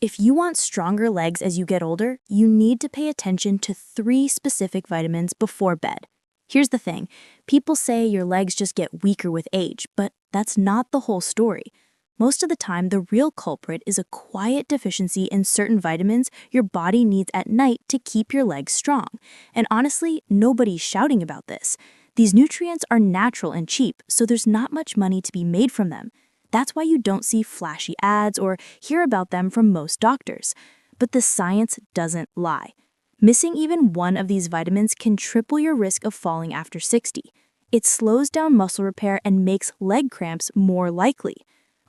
If you want stronger legs as you get older, you need to pay attention to 3 specific vitamins before bed. Here's the thing, people say your legs just get weaker with age, but that's not the whole story. Most of the time, the real culprit is a quiet deficiency in certain vitamins your body needs at night to keep your legs strong. And honestly, nobody's shouting about this. These nutrients are natural and cheap, so there's not much money to be made from them. That's why you don't see flashy ads or hear about them from most doctors. But the science doesn't lie. Missing even one of these vitamins can triple your risk of falling after 60. It slows down muscle repair and makes leg cramps more likely.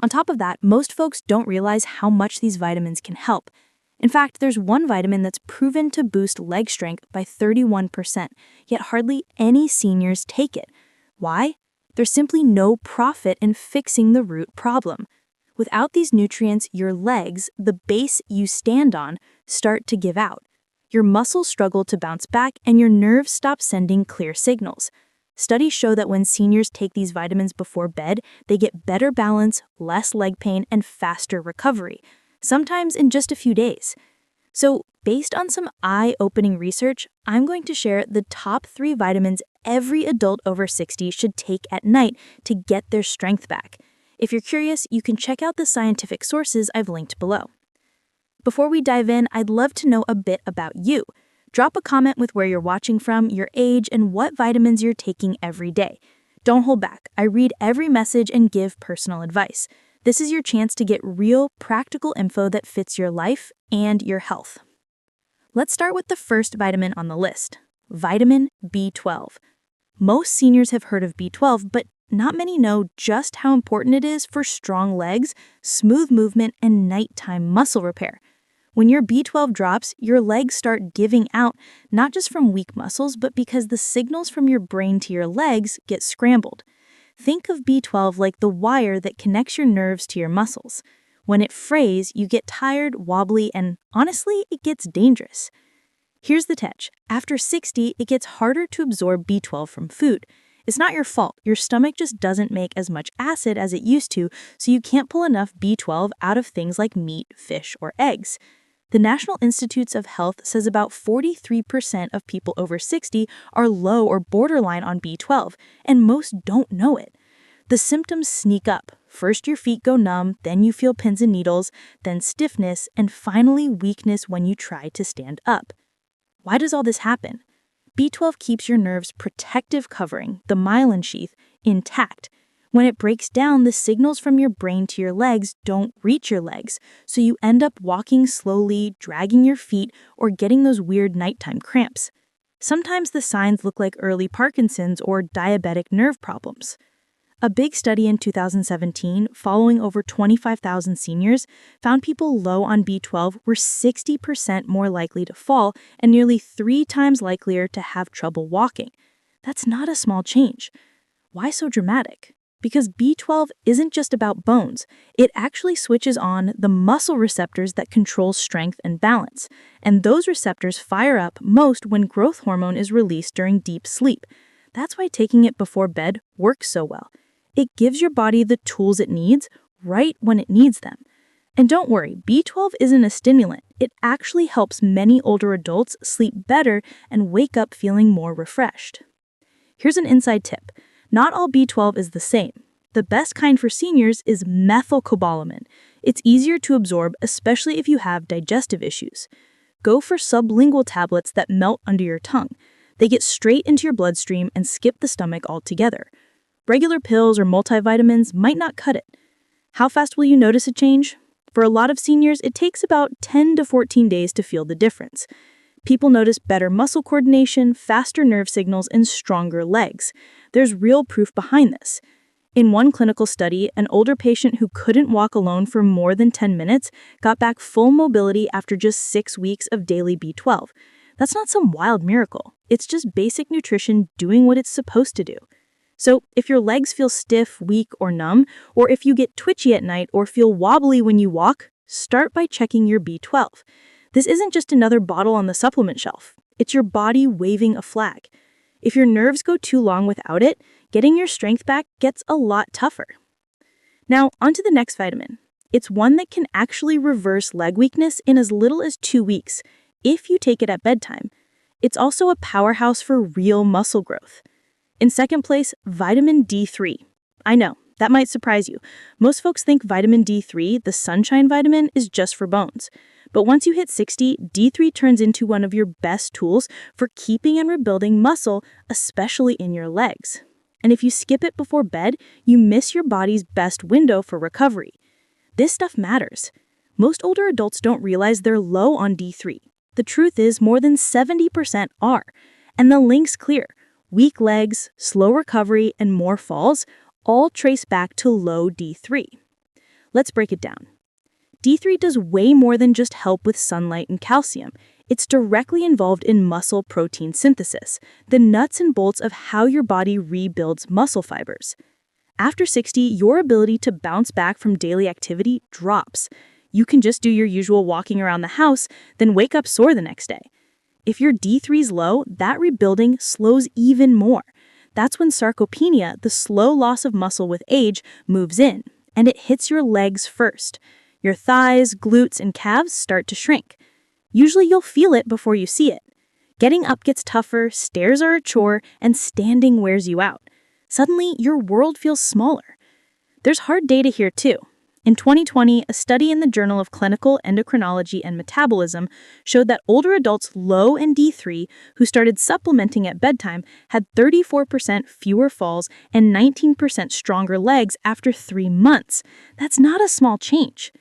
On top of that, most folks don't realize how much these vitamins can help. In fact, there's one vitamin that's proven to boost leg strength by 31%, yet hardly any seniors take it. Why? There's simply no profit in fixing the root problem. Without these nutrients, your legs, the base you stand on, start to give out. Your muscles struggle to bounce back and your nerves stop sending clear signals. Studies show that when seniors take these vitamins before bed, they get better balance, less leg pain, and faster recovery, sometimes in just a few days. So, based on some eye-opening research, I'm going to share the top 3 vitamins every adult over 60 should take at night to get their strength back. If you're curious, you can check out the scientific sources I've linked below. Before we dive in, I'd love to know a bit about you. Drop a comment with where you're watching from, your age, and what vitamins you're taking every day. Don't hold back. I read every message and give personal advice. This is your chance to get real, practical info that fits your life and your health. Let's start with the first vitamin on the list, vitamin B12. Most seniors have heard of B12, but not many know just how important it is for strong legs, smooth movement, and nighttime muscle repair. When your B12 drops, your legs start giving out, not just from weak muscles, but because the signals from your brain to your legs get scrambled. Think of B12 like the wire that connects your nerves to your muscles. When it frays, you get tired, wobbly, and honestly, it gets dangerous. Here's the catch. After 60, it gets harder to absorb B12 from food. It's not your fault. Your stomach just doesn't make as much acid as it used to, so you can't pull enough B12 out of things like meat, fish, or eggs. The National Institutes of Health says about 43% of people over 60 are low or borderline on B12, and most don't know it. The symptoms sneak up. First your feet go numb, then you feel pins and needles, then stiffness, and finally weakness when you try to stand up. Why does all this happen? B12 keeps your nerve's protective covering, the myelin sheath, intact. When it breaks down, the signals from your brain to your legs don't reach your legs, so you end up walking slowly, dragging your feet, or getting those weird nighttime cramps. Sometimes the signs look like early Parkinson's or diabetic nerve problems. A big study in 2017, following over 25,000 seniors, found people low on B12 were 60% more likely to fall and nearly 3 times likelier to have trouble walking. That's not a small change. Why so dramatic? Because B12 isn't just about bones. It actually switches on the muscle receptors that control strength and balance. And those receptors fire up most when growth hormone is released during deep sleep. That's why taking it before bed works so well. It gives your body the tools it needs right when it needs them. And don't worry, B12 isn't a stimulant. It actually helps many older adults sleep better and wake up feeling more refreshed. Here's an inside tip. Not all B12 is the same. The best kind for seniors is methylcobalamin. It's easier to absorb, especially if you have digestive issues. Go for sublingual tablets that melt under your tongue. They get straight into your bloodstream and skip the stomach altogether. Regular pills or multivitamins might not cut it. How fast will you notice a change? For a lot of seniors, it takes about 10 to 14 days to feel the difference. People notice better muscle coordination, faster nerve signals, and stronger legs. There's real proof behind this. In one clinical study, an older patient who couldn't walk alone for more than 10 minutes got back full mobility after just 6 weeks of daily B12. That's not some wild miracle. It's just basic nutrition doing what it's supposed to do. So if your legs feel stiff, weak, or numb, or if you get twitchy at night or feel wobbly when you walk, start by checking your B12. This isn't just another bottle on the supplement shelf. It's your body waving a flag. If your nerves go too long without it, getting your strength back gets a lot tougher. Now, onto the next vitamin, It's one that can actually reverse leg weakness in as little as 2 weeks if you take it at bedtime. It's also a powerhouse for real muscle growth. In second place, vitamin D3. I know, that might surprise you. Most folks think vitamin D3, the sunshine vitamin, is just for bones. But once you hit 60, D3 turns into one of your best tools for keeping and rebuilding muscle, especially in your legs. And if you skip it before bed, you miss your body's best window for recovery. This stuff matters. Most older adults don't realize they're low on D3. The truth is, more than 70% are. And the link's clear. Weak legs, slow recovery, and more falls all trace back to low D3. Let's break it down. D3 does way more than just help with sunlight and calcium. It's directly involved in muscle protein synthesis, the nuts and bolts of how your body rebuilds muscle fibers. After 60, your ability to bounce back from daily activity drops. You can just do your usual walking around the house, then wake up sore the next day. If your D3's low, that rebuilding slows even more. That's when sarcopenia, the slow loss of muscle with age, moves in, and it hits your legs first. Your thighs, glutes, and calves start to shrink. Usually you'll feel it before you see it. Getting up gets tougher, stairs are a chore, and standing wears you out. Suddenly, your world feels smaller. There's hard data here too. In 2020, a study in the Journal of Clinical Endocrinology and Metabolism showed that older adults low in D3 who started supplementing at bedtime had 34% fewer falls and 19% stronger legs after 3 months. That's not a small change.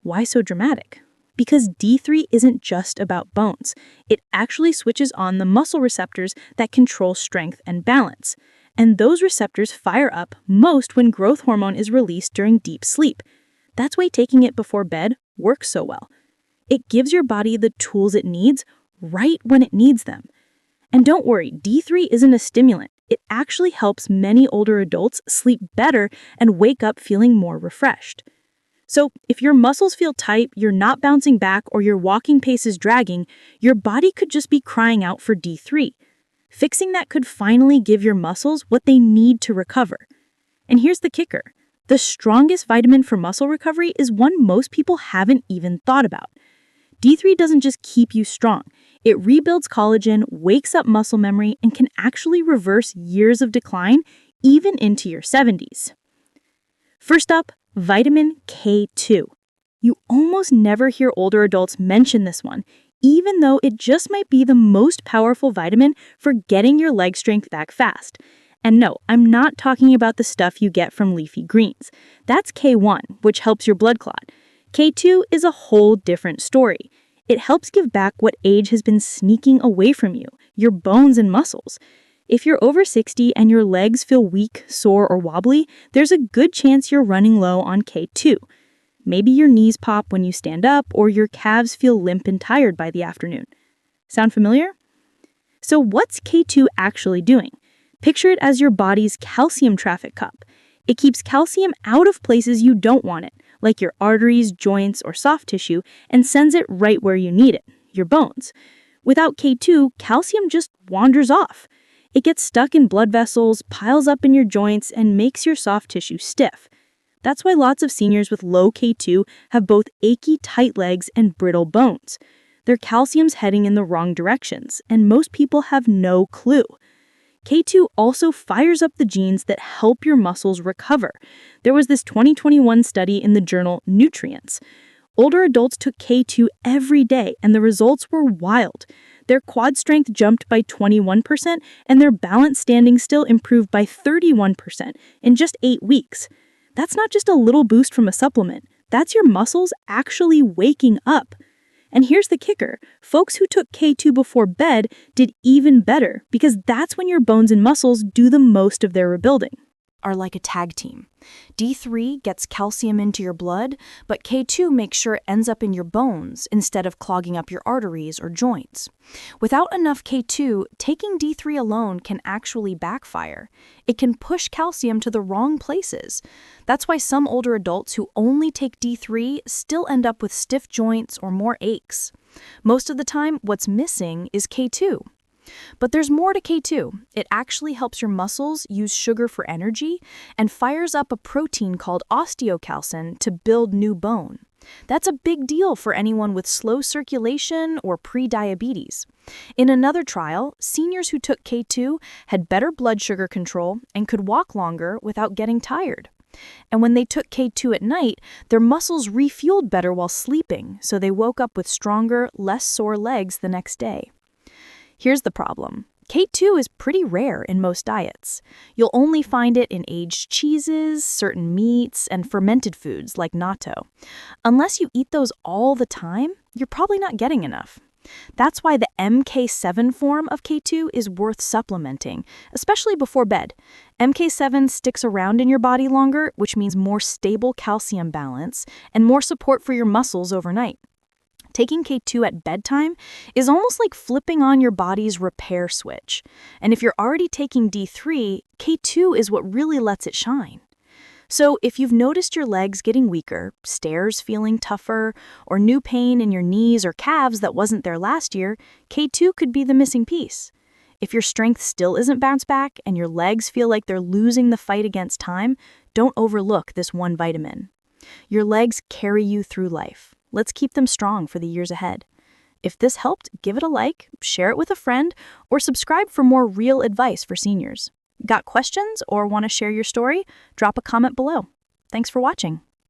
Why so dramatic? Because D3 isn't just about bones. It actually switches on the muscle receptors that control strength and balance. And those receptors fire up most when growth hormone is released during deep sleep. That's why taking it before bed works so well. It gives your body the tools it needs right when it needs them. And don't worry, D3 isn't a stimulant. It actually helps many older adults sleep better and wake up feeling more refreshed. So if your muscles feel tight, you're not bouncing back, or your walking pace is dragging, your body could just be crying out for D3. Fixing that could finally give your muscles what they need to recover. And here's the kicker. The strongest vitamin for muscle recovery is one most people haven't even thought about. D3 doesn't just keep you strong. It rebuilds collagen, wakes up muscle memory, and can actually reverse years of decline, even into your 70s. First up, vitamin K2. You almost never hear older adults mention this one, even though it just might be the most powerful vitamin for getting your leg strength back fast. And no, I'm not talking about the stuff you get from leafy greens. That's K1, which helps your blood clot. K2 is a whole different story. It helps give back what age has been sneaking away from you, your bones and muscles. If you're over 60 and your legs feel weak, sore, or wobbly, there's a good chance you're running low on K2. Maybe your knees pop when you stand up, or your calves feel limp and tired by the afternoon. Sound familiar? So what's K2 actually doing? Picture it as your body's calcium traffic cup. It keeps calcium out of places you don't want it, like your arteries, joints, or soft tissue, and sends it right where you need it, your bones. Without K2, calcium just wanders off. It gets stuck in blood vessels, piles up in your joints, and makes your soft tissue stiff. That's why lots of seniors with low K2 have both achy, tight legs and brittle bones. Their calcium's heading in the wrong directions, and most people have no clue. K2 also fires up the genes that help your muscles recover. There was this 2021 study in the journal Nutrients. Older adults took K2 every day, and the results were wild. Their quad strength jumped by 21%, and their balance standing still improved by 31% in just 8 weeks. That's not just a little boost from a supplement. That's your muscles actually waking up. And here's the kicker. Folks who took K2 before bed did even better, because that's when your bones and muscles do the most of their rebuilding. Are like a tag team. D3 gets calcium into your blood, but K2 makes sure it ends up in your bones instead of clogging up your arteries or joints. Without enough K2, taking D3 alone can actually backfire. It can push calcium to the wrong places. That's why some older adults who only take D3 still end up with stiff joints or more aches. Most of the time, what's missing is K2. But there's more to K2. It actually helps your muscles use sugar for energy and fires up a protein called osteocalcin to build new bone. That's a big deal for anyone with slow circulation or pre-diabetes. In another trial, seniors who took K2 had better blood sugar control and could walk longer without getting tired. And when they took K2 at night, their muscles refueled better while sleeping, so they woke up with stronger, less sore legs the next day. Here's the problem. K2 is pretty rare in most diets. You'll only find it in aged cheeses, certain meats, and fermented foods like natto. Unless you eat those all the time, you're probably not getting enough. That's why the MK7 form of K2 is worth supplementing, especially before bed. MK7 sticks around in your body longer, which means more stable calcium balance and more support for your muscles overnight. Taking K2 at bedtime is almost like flipping on your body's repair switch. And if you're already taking D3, K2 is what really lets it shine. So if you've noticed your legs getting weaker, stairs feeling tougher, or new pain in your knees or calves that wasn't there last year, K2 could be the missing piece. If your strength still isn't bounced back and your legs feel like they're losing the fight against time, don't overlook this one vitamin. Your legs carry you through life. Let's keep them strong for the years ahead. If this helped, give it a like, share it with a friend, or subscribe for more real advice for seniors. Got questions or want to share your story? Drop a comment below. Thanks for watching.